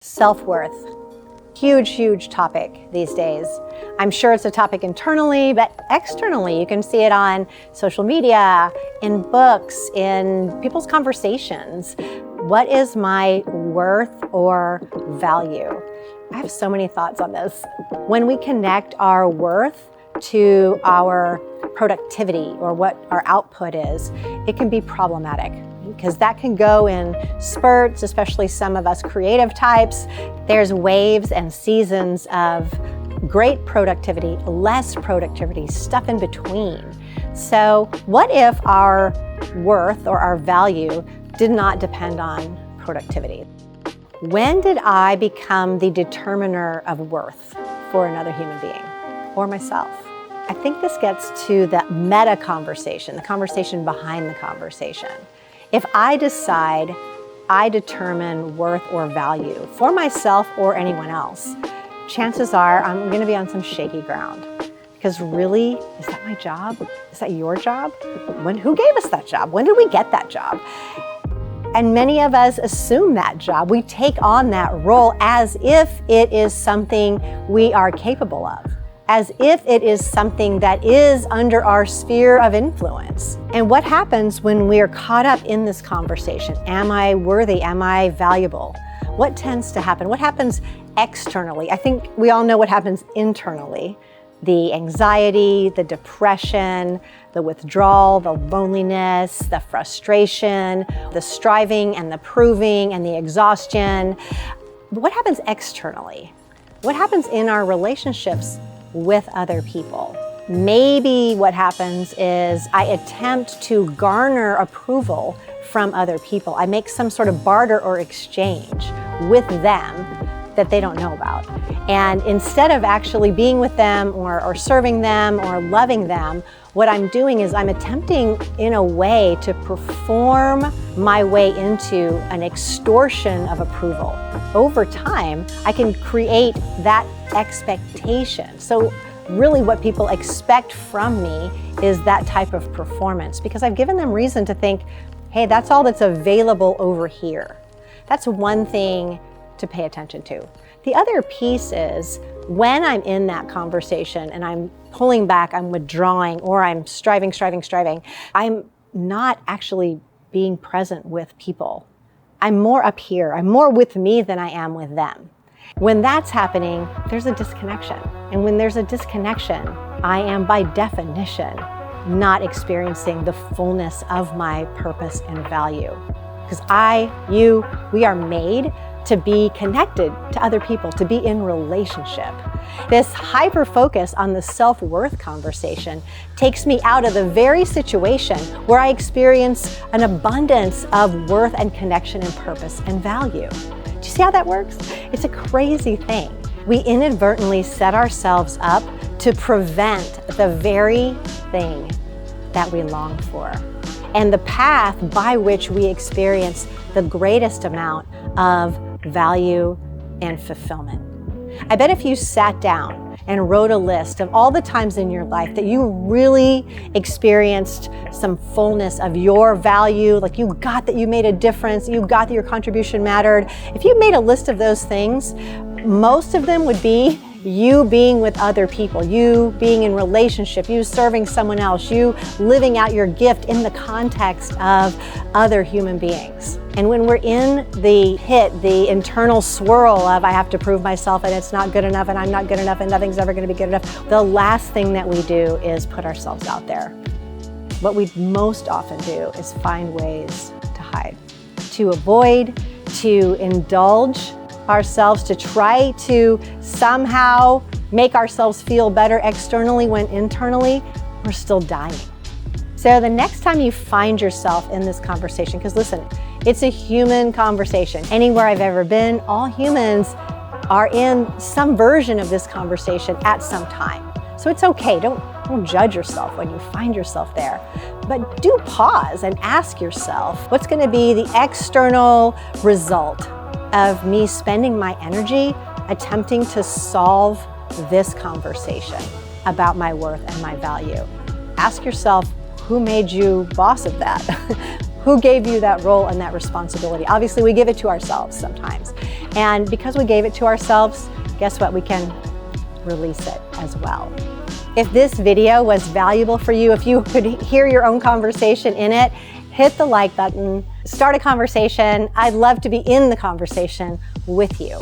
Self-worth. Huge, huge topic these days. I'm sure it's a topic internally, but externally, you can see it on social media, in books, in people's conversations. What is my worth or value? I have so many thoughts on this. When we connect our worth to our productivity or what our output is, it can be problematic because that can go in spurts, especially some of us creative types. There's waves and seasons of great productivity, less productivity, stuff in between. So what if our worth or our value did not depend on productivity? When did I become the determiner of worth for another human being or myself? I think this gets to the meta conversation, the conversation behind the conversation. If I decide I determine worth or value for myself or anyone else, chances are I'm going to be on some shaky ground. Because really, is that my job? Is that your job? Who gave us that job? When did we get that job? And many of us assume that job. We take on that role as if it is something we are capable of, as if it is something that is under our sphere of influence. And what happens when we are caught up in this conversation? Am I worthy? Am I valuable? What tends to happen? What happens externally? I think we all know what happens internally. The anxiety, the depression, the withdrawal, the loneliness, the frustration, the striving and the proving and the exhaustion. But what happens externally? What happens in our relationships with other people? Maybe what happens is I attempt to garner approval from other people. I make some sort of barter or exchange with them that they don't know about. And instead of actually being with them or serving them or loving them, what I'm doing is I'm attempting in a way to perform my way into an extortion of approval. Over time, I can create that expectation. So really what people expect from me is that type of performance because I've given them reason to think, hey, that's all that's available over here. That's one thing to pay attention to. The other piece is when I'm in that conversation and I'm pulling back, I'm withdrawing, or I'm striving, I'm not actually being present with people. I'm more up here. I'm more with me than I am with them. When that's happening, there's a disconnection. And when there's a disconnection, I am by definition not experiencing the fullness of my purpose and value. Because we are made to be connected to other people, to be in relationship. This hyper focus on the self-worth conversation takes me out of the very situation where I experience an abundance of worth and connection and purpose and value. Do you see how that works? It's a crazy thing. We inadvertently set ourselves up to prevent the very thing that we long for and the path by which we experience the greatest amount of value and fulfillment. I bet if you sat down and wrote a list of all the times in your life that you really experienced some fullness of your value, like you got that you made a difference, you got that your contribution mattered. If you made a list of those things, most of them would be you being with other people, you being in relationship, you serving someone else, you living out your gift in the context of other human beings. And when we're in the pit, the internal swirl of I have to prove myself and it's not good enough and I'm not good enough and nothing's ever going to be good enough, the last thing that we do is put ourselves out there. What we most often do is find ways to hide, to avoid, to indulge ourselves, to try to somehow make ourselves feel better externally when internally we're still dying. So the next time you find yourself in this conversation, because listen, it's a human conversation. Anywhere I've ever been, all humans are in some version of this conversation at some time. So it's okay, don't judge yourself when you find yourself there. But do pause and ask yourself, what's gonna be the external result of me spending my energy attempting to solve this conversation about my worth and my value? Ask yourself, who made you boss of that? Who gave you that role and that responsibility? Obviously, we give it to ourselves sometimes. And because we gave it to ourselves, guess what? We can release it as well. If this video was valuable for you, if you could hear your own conversation in it, hit the like button, start a conversation. I'd love to be in the conversation with you.